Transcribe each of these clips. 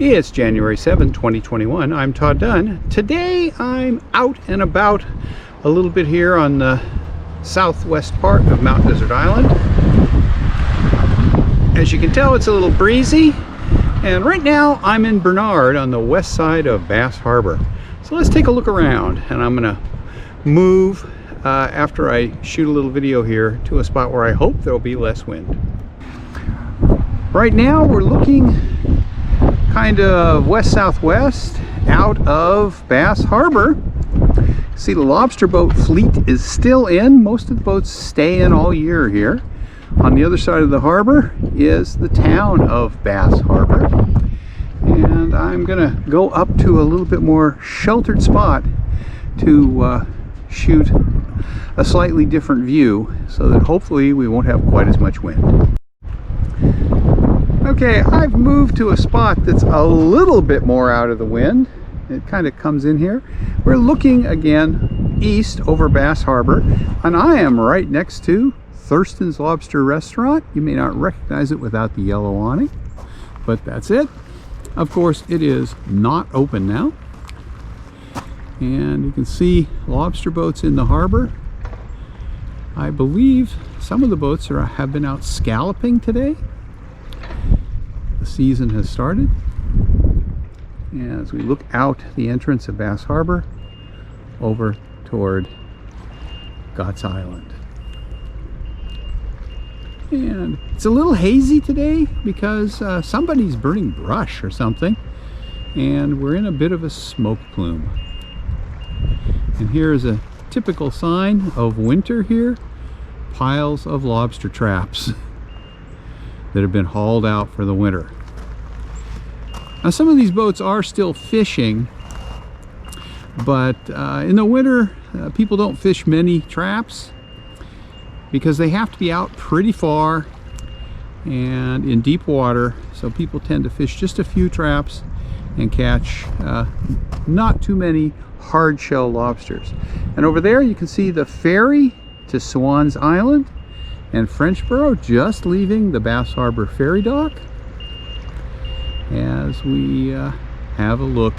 It's January 7, 2021. I'm Todd Dunn. Today I'm out and about a little bit here on the southwest part of Mount Desert Island. As you can tell, it's a little breezy, and right now I'm in Bernard on the west side of Bass Harbor. So let's take a look around, and I'm gonna move after I shoot a little video here to a spot where I hope there'll be less wind. Right now we're looking kind of west-southwest out of Bass Harbor. See, the lobster boat fleet is still in. Most of the boats stay in all year here. On the other side of the harbor is the town of Bass Harbor. And I'm gonna go up to a little bit more sheltered spot to shoot a slightly different view so that hopefully we won't have quite as much wind. Okay, I've moved to a spot that's a little bit more out of the wind. It kind of comes in here. We're looking again east over Bass Harbor, and I am right next to Thurston's Lobster Restaurant. You may not recognize it without the yellow awning, but that's it. Of course, it is not open now. And you can see lobster boats in the harbor. I believe some of the boats have been out scalloping today. The season has started. And as we look out the entrance of Bass Harbor over toward Gotts Island. And it's a little hazy today because somebody's burning brush or something, and we're in a bit of a smoke plume. And here's a typical sign of winter here: piles of lobster traps that have been hauled out for the winter. Now, some of these boats are still fishing, but in the winter people don't fish many traps because they have to be out pretty far and in deep water, so people tend to fish just a few traps and catch not too many hard shell lobsters. And over there you can see the ferry to Swans Island and Frenchboro just leaving the Bass Harbor ferry dock as we have a look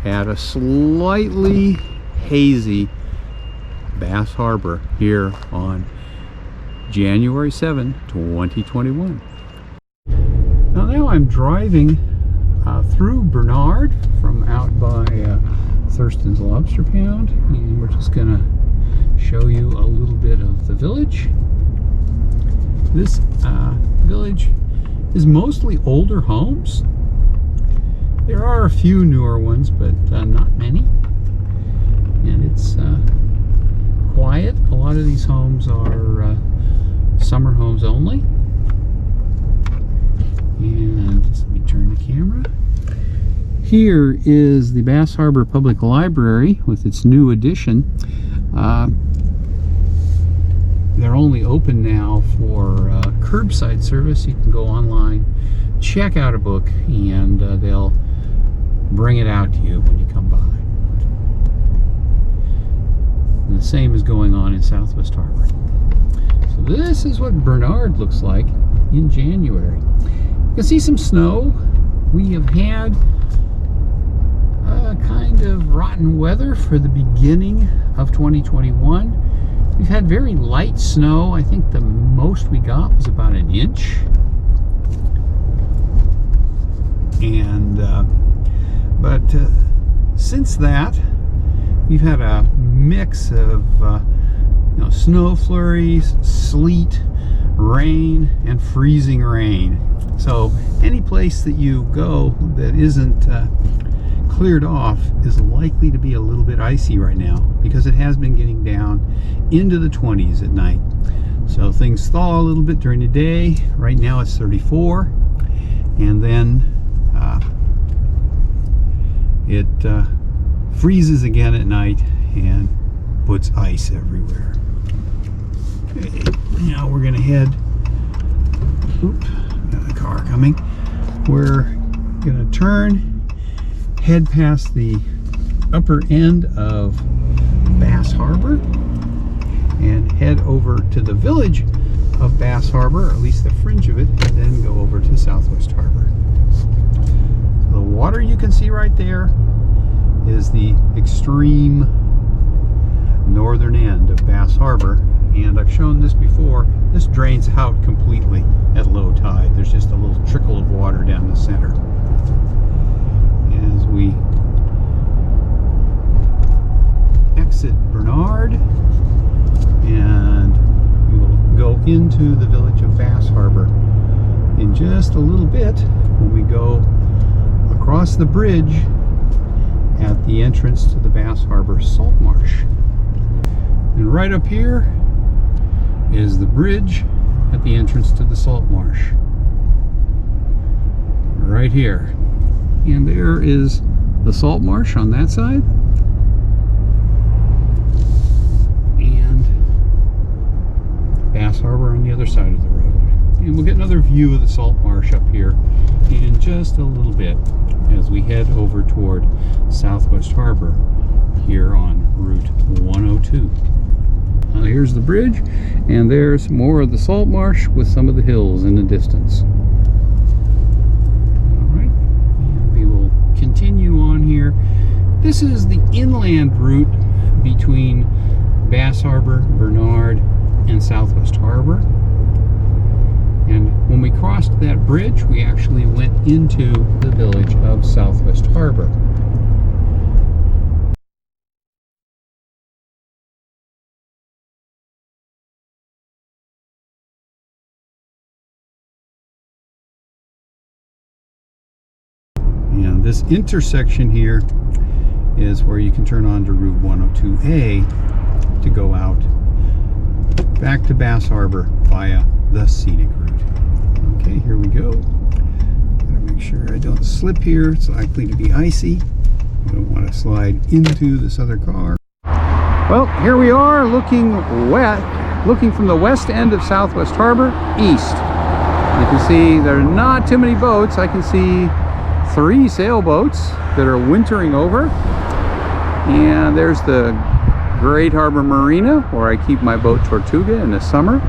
at a slightly hazy Bass Harbor here on January 7, 2021. Now I'm driving through Bernard from out by Thurston's Lobster Pound, and we're just gonna show you a little bit of the village. This village is mostly older homes. There are a few newer ones, but not many. And it's quiet. A lot of these homes are summer homes only. And just let me turn the camera. Here is the Bass Harbor Public Library with its new addition. They're only open now for curbside service. You can go online, check out a book, and they'll bring it out to you when you come by. And the same is going on in Southwest Harbor. So this is what Bernard looks like in January. You can see some snow. We have had kind of rotten weather for the beginning of 2021. We've had very light snow. I think the most we got was about an inch. And but since that, we've had a mix of snow flurries, sleet, rain, and freezing rain. So any place that you go that isn't cleared off is likely to be a little bit icy right now because it has been getting down into the 20s at night. So things thaw a little bit during the day. Right now it's 34, and then it freezes again at night and puts ice everywhere. Okay, now we're gonna head, got a car coming. We're gonna head past the upper end of Bass Harbor and head over to the village of Bass Harbor, or at least the fringe of it, and then go over to Southwest Harbor. there you can see right there is the extreme northern end of Bass Harbor, and I've shown this before. This drains out completely at low tide. There's just a little trickle of water down the center. As we exit Bernard, and we will go into the village of Bass Harbor in just a little bit when we go across the bridge at the entrance to the Bass Harbor Salt Marsh. And right up here is the bridge at the entrance to the salt marsh. Right here. And there is the salt marsh on that side. And Bass Harbor on the other side of the road. And we'll get another view of the salt marsh up here in just a little bit as we head over toward Southwest Harbor here on Route 102. Here's the bridge, and there's more of the salt marsh with some of the hills in the distance. Alright, and we will continue on here. This is the inland route between Bass Harbor, Bernard, and Southwest Harbor. And when we crossed that bridge, we actually went into the village of Southwest Harbor. And this intersection here is where you can turn on to Route 102A to go out back to Bass Harbor via the Scenic route. Okay, here we go. Gotta make sure I don't slip here. It's likely to be icy. I don't want to slide into this other car. Well, here we are looking from the west end of Southwest Harbor east. You can see there are not too many boats. I can see 3 sailboats that are wintering over. And there's the Great Harbor Marina, where I keep my boat Tortuga in the summer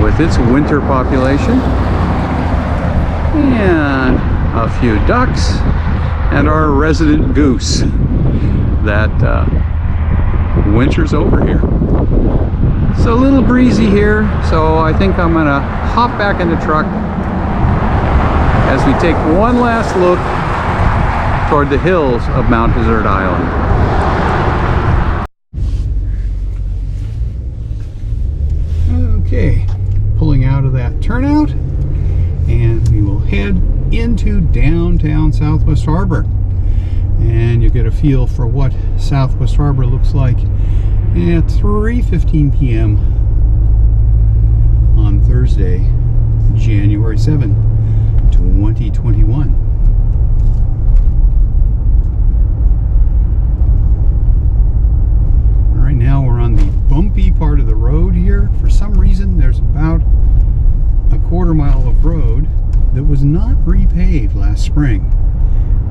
with its winter population. And a few ducks and our resident goose that winters over here. It's a little breezy here, so I think I'm gonna hop back in the truck as we take one last look toward the hills of Mount Desert Island. Okay, pulling out of that turnout, and we will head into downtown Southwest Harbor. And you'll get a feel for what Southwest Harbor looks like at 3:15 p.m. on Thursday, January 7, 2021. All right, now we're on the bumpy part of the road here. For some reason, there's about a quarter mile of road that was not repaved last spring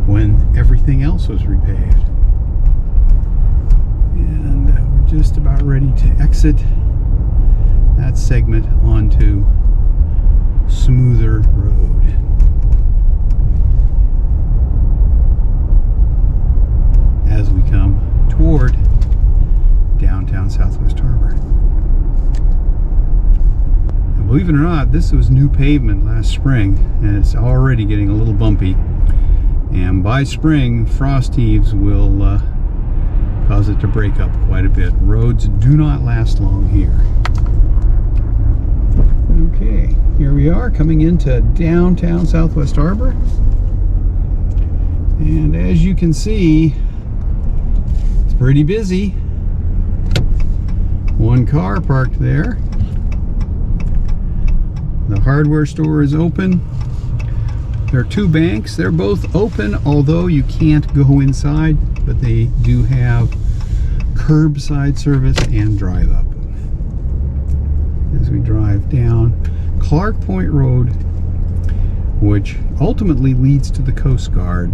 when everything else was repaved. And we're just about ready to exit that segment onto smoother road. As we come toward downtown Southwest Harbor. And believe it or not, this was new pavement last spring, and it's already getting a little bumpy. And by spring, frost heaves will cause it to break up quite a bit. Roads do not last long here. Okay, here we are coming into downtown Southwest Harbor. And as you can see, it's pretty busy. One car parked there. The hardware store is open. There are 2 banks. They're both open, although you can't go inside, but they do have curbside service and drive up. As we drive down Clark Point Road, which ultimately leads to the Coast Guard.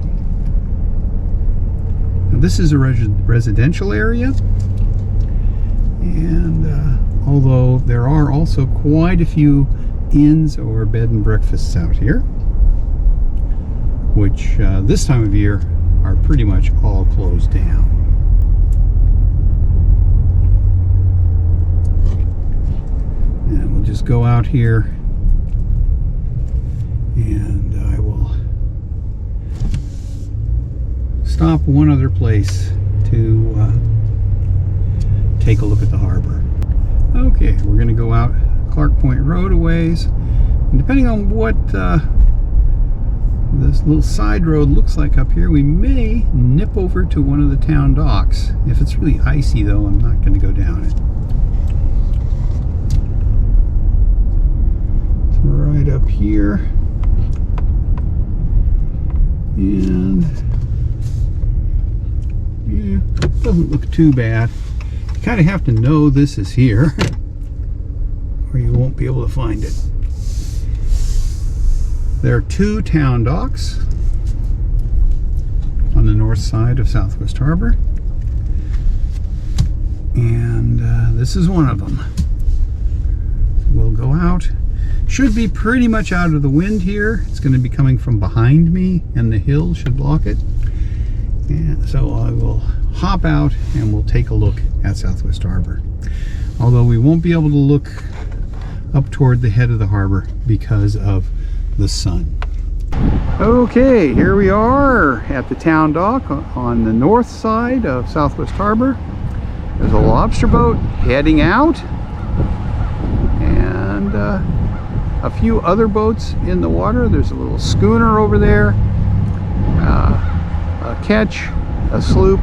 Now, this is a residential area, and although there are also quite a few inns or bed and breakfasts out here, which this time of year are pretty much all closed down. And we'll just go out here, and I will stop one other place to take a look at the harbor. Okay, we're going to go out Clark Point Road a ways, and depending on what this little side road looks like up here, we may nip over to one of the town docks. If it's really icy though, I'm not going to go down it. It's right up here, and yeah, it doesn't look too bad. You kind of have to know this is here or you won't be able to find it. There are two town docks on the north side of Southwest Harbor, and this is one of them. We'll go out. Should be pretty much out of the wind here. It's going to be coming from behind me, and the hill should block it. And so I will hop out and we'll take a look at Southwest Harbor. Although we won't be able to look up toward the head of the harbor because of the sun. Okay, here we are at the town dock on the north side of Southwest Harbor. There's a lobster boat heading out, and a few other boats in the water. There's a little schooner over there, a ketch, a sloop,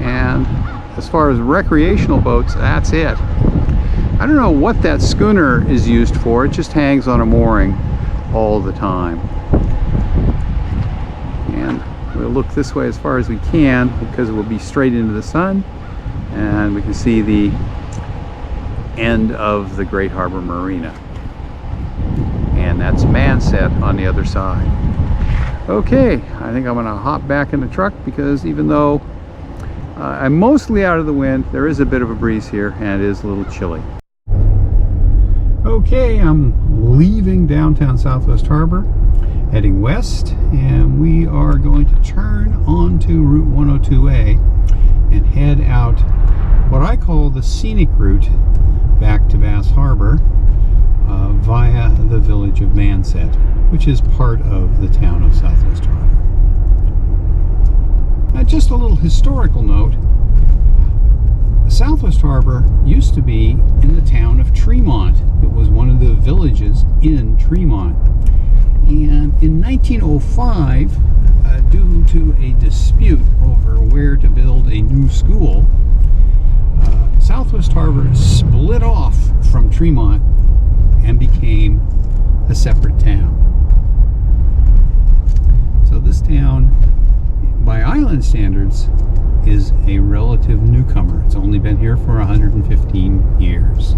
and as far as recreational boats, that's it. I don't know what that schooner is used for. It just hangs on a mooring all the time. And we'll look this way as far as we can because it will be straight into the sun, and we can see the end of the Great Harbor Marina, and that's Manset on the other side. Okay, I think I'm going to hop back in the truck because even though I'm mostly out of the wind, there is a bit of a breeze here and it is a little chilly. Okay, I'm leaving downtown Southwest Harbor, heading west, and we are going to turn onto Route 102A and head out what I call the scenic route back to Bass Harbor via the village of Manset, which is part of the town of Southwest Harbor. Just a little historical note. Southwest Harbor used to be in the town of Tremont. It was one of the villages in Tremont. And in 1905, due to a dispute over where to build a new school, Southwest Harbor split off from Tremont and became a separate town. So this town, by island standards, is a relative newcomer. It's only been here for 115 years.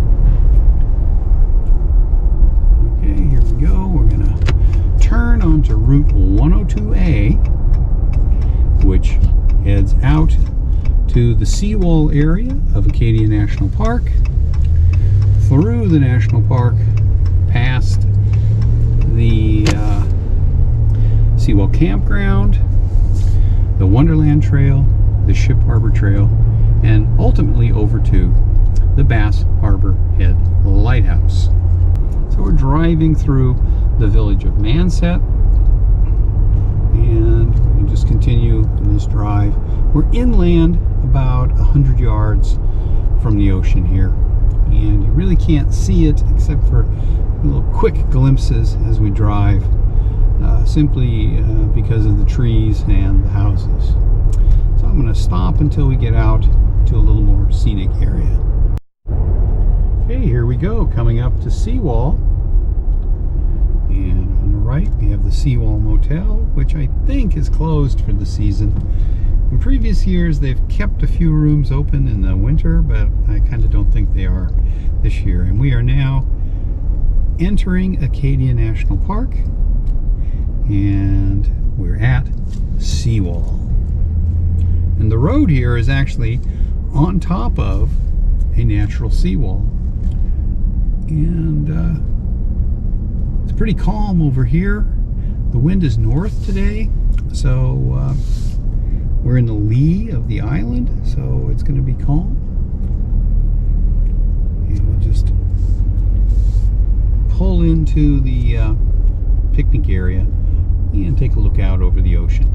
Okay, here we go. We're going to turn onto Route 102A, which heads out to the Seawall area of Acadia National Park, through the national park, past the Seawall Campground, the Wonderland Trail, the Ship Harbor Trail, and ultimately over to the Bass Harbor Head Lighthouse. So we're driving through the village of Manset, and we'll just continue in this drive. We're inland about 100 yards from the ocean here, and you really can't see it except for little quick glimpses as we drive, simply because of the trees and the houses. So I'm going to stop until we get out to a little more scenic area. Okay, here we go, coming up to Seawall. And on the right we have the Seawall Motel, which I think is closed for the season. In previous years they've kept a few rooms open in the winter, but I kind of don't think they are this year. And we are now entering Acadia National Park, and we're at Seawall. And the road here is actually on top of a natural seawall. And it's pretty calm over here. The wind is north today, so we're in the lee of the island, so it's going to be calm. And we'll just pull into the picnic area and take a look out over the ocean.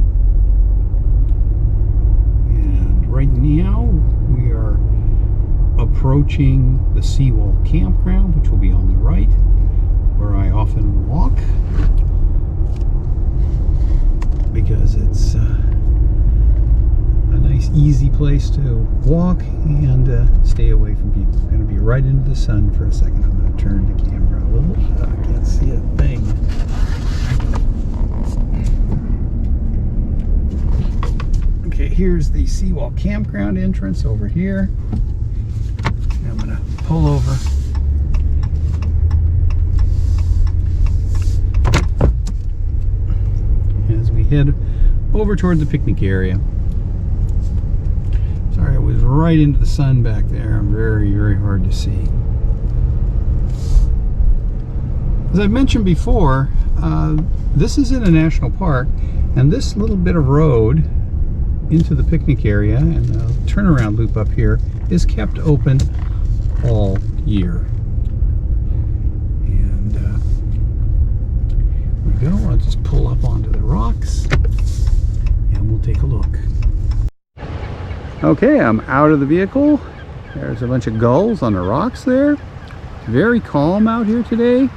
And right now we are approaching the Seawall campground, which will be on the right, where I often walk because it's a nice easy place to walk and stay away from people. I'm going to be right into the sun for a second. I'm going to turn the camera a little. I can't see a thing. Okay, here's the Seawall campground entrance over here. I'm going to pull over. As we head over toward the picnic area. Sorry, I was right into the sun back there. I'm very, very hard to see. As I've mentioned before, this is in a national park, and this little bit of road into the picnic area and the turnaround loop up here is kept open all year. And here we go. I'll just pull up onto the rocks and we'll take a look. Okay, I'm out of the vehicle. There's a bunch of gulls on the rocks there. Very calm out here today.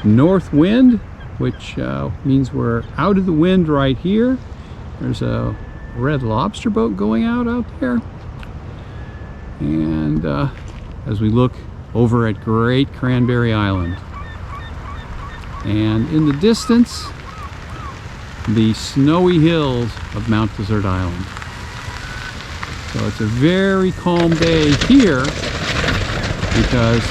North wind, which means we're out of the wind right here. There's a red lobster boat going out there. And as we look over at Great Cranberry Island. And in the distance, the snowy hills of Mount Desert Island. So it's a very calm day here because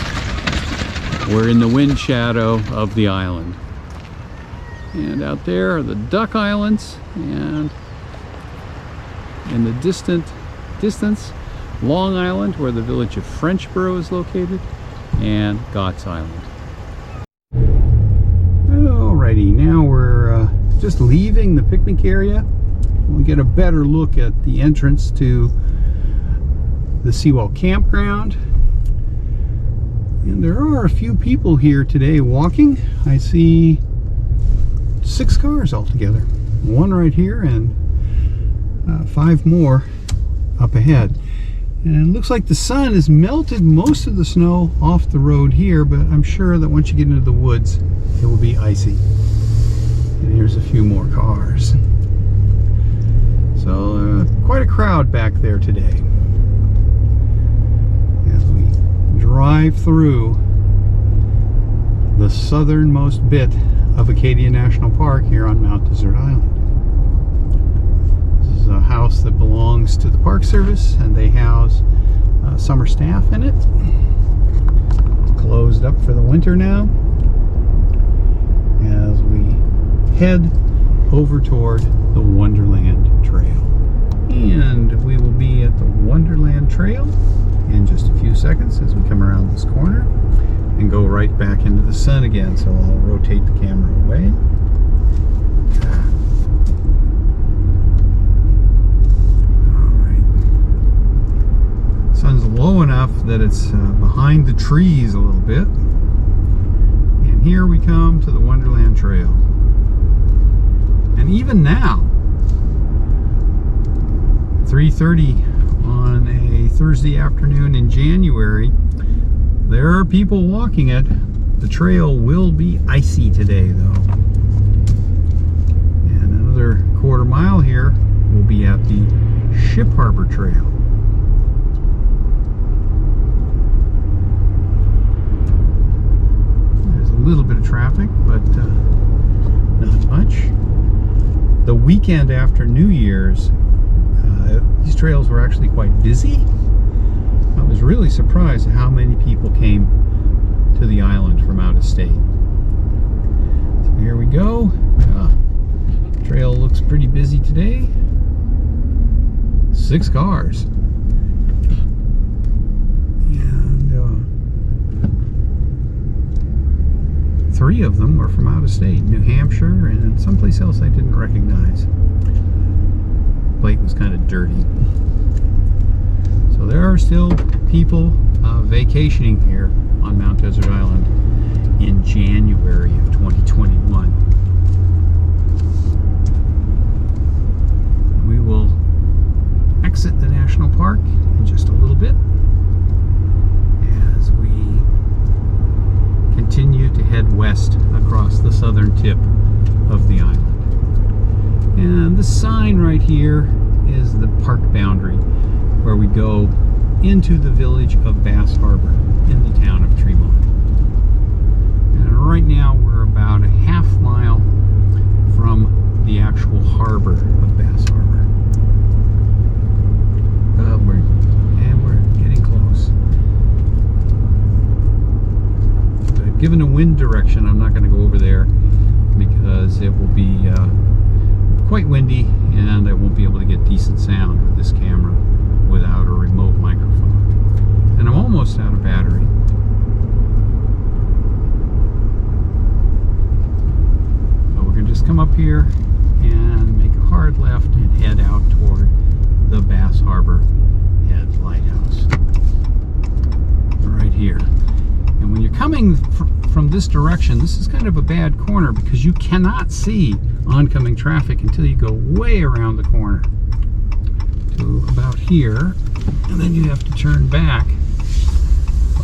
we're in the wind shadow of the island. And out there are the Duck Islands, and in the distance, Long Island, where the village of Frenchboro is located, and Gotts Island. Alrighty, now we're just leaving the picnic area. We'll get a better look at the entrance to the Seawall campground. And there are a few people here today walking. I see 6 cars altogether. One right here and 5 more up ahead. And it looks like the sun has melted most of the snow off the road here, but I'm sure that once you get into the woods, it will be icy. And here's a few more cars. So quite a crowd back there today. As we drive through the southernmost bit of Acadia National Park here on Mount Desert Island. This is a house that belongs to the Park Service, and they house summer staff in it. It's closed up for the winter now. As we head over toward the Wonderland Trail. And we will be at the Wonderland Trail in just a few seconds as we come around this corner and go right back into the sun again. So I'll rotate the camera away. Alright. Sun's low enough that it's behind the trees a little bit. And here we come to the Wonderland Trail. And even now, 3:30 on a Thursday afternoon in January, there are people walking it. The trail will be icy today though. And another quarter mile here will be at the Ship Harbor Trail. There's a little bit of traffic, but not much. The weekend after New Year's, these trails were actually quite busy. I was really surprised at how many people came to the island from out of state. So here we go. Trail looks pretty busy today. 6 cars. And 3 of them were from out of state, New Hampshire and someplace else I didn't recognize. The plate was kind of dirty. So there are still people vacationing here on Mount Desert Island in January of 2021. We will exit the national park in just a little bit as we continue to head west across the southern tip of the island. And the sign right here is the park boundary where we go into the village of Bass Harbor in the town of Tremont. And right now we're about a half mile from the actual harbor of Bass Harbor. We're getting close. Given a wind direction, I'm not going to go over there because it will be quite windy and I won't be able to get decent sound with this camera without a remote microphone. And I'm almost out of battery. So we're going to just come up here and make a hard left and head out toward the Bass Harbor Head Lighthouse. Right here. And when you're coming from this direction, this is kind of a bad corner because you cannot see oncoming traffic until you go way around the corner to about here, and then you have to turn back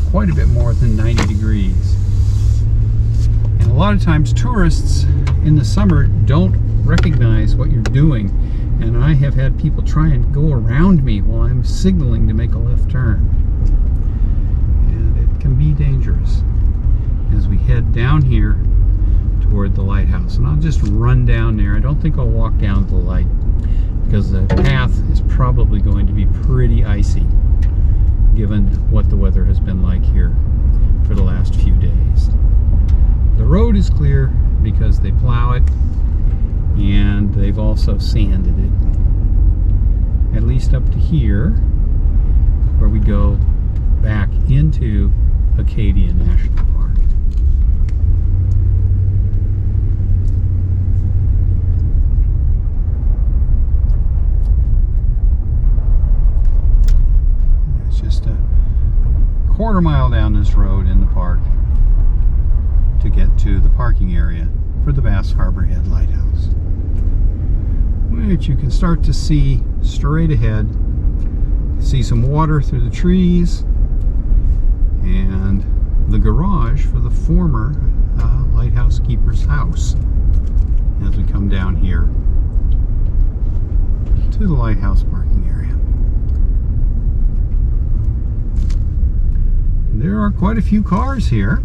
quite a bit more than 90 degrees. And a lot of times tourists in the summer don't recognize what you're doing, and I have had people try and go around me while I'm signaling to make a left turn. Can be dangerous as we head down here toward the lighthouse. And I'll just run down there. I don't think I'll walk down to the light because the path is probably going to be pretty icy given what the weather has been like here for the last few days. The road is clear because they plow it and they've also sanded it, at least up to here where we go back into Acadia National Park. It's just a quarter mile down this road in the park to get to the parking area for the Bass Harbor Head Lighthouse, which you can start to see straight ahead. See some water through the trees and the garage for the former lighthouse keeper's house as we come down here to the lighthouse parking area. There are quite a few cars here,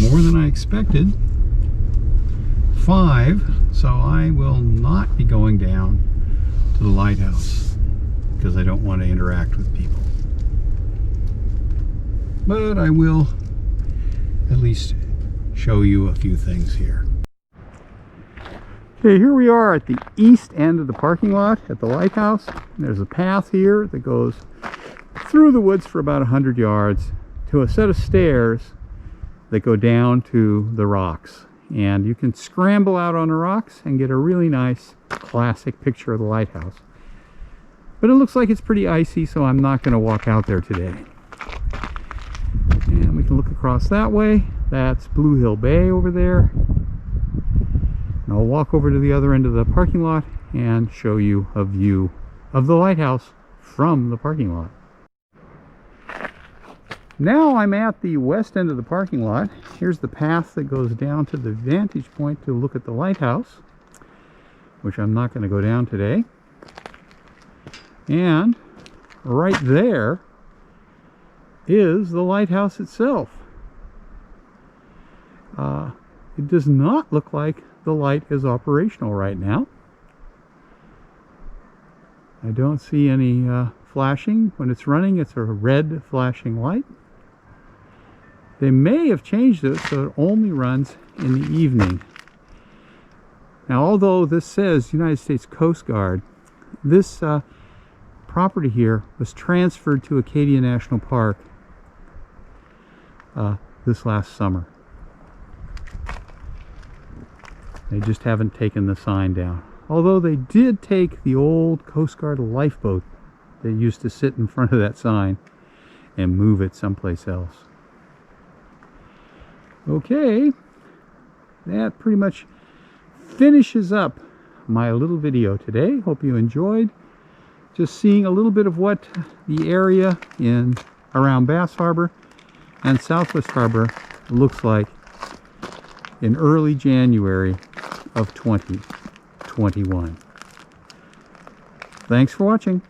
more than I expected. 5, so I will not be going down to the lighthouse because I don't want to interact with people. But I will at least show you a few things here. Okay, here we are at the east end of the parking lot at the lighthouse. There's a path here that goes through the woods for about 100 yards to a set of stairs that go down to the rocks. And you can scramble out on the rocks and get a really nice classic picture of the lighthouse. But it looks like it's pretty icy, so I'm not going to walk out there today. And we can look across that way. That's Blue Hill Bay over there. And I'll walk over to the other end of the parking lot and show you a view of the lighthouse from the parking lot. Now I'm at the west end of the parking lot. Here's the path that goes down to the vantage point to look at the lighthouse, which I'm not going to go down today. And right there is the lighthouse itself. It does not look like the light is operational right now. I don't see any flashing. When it's running, it's a red flashing light. They may have changed it so it only runs in the evening. Now, although this says United States Coast Guard, this property here was transferred to Acadia National Park this last summer. They just haven't taken the sign down. Although they did take the old Coast Guard lifeboat that used to sit in front of that sign and move it someplace else. Okay, that pretty much finishes up my little video today. Hope you enjoyed just seeing a little bit of what the area in around Bass Harbor and Southwest Harbor looks like in early January of 2021. Thanks for watching.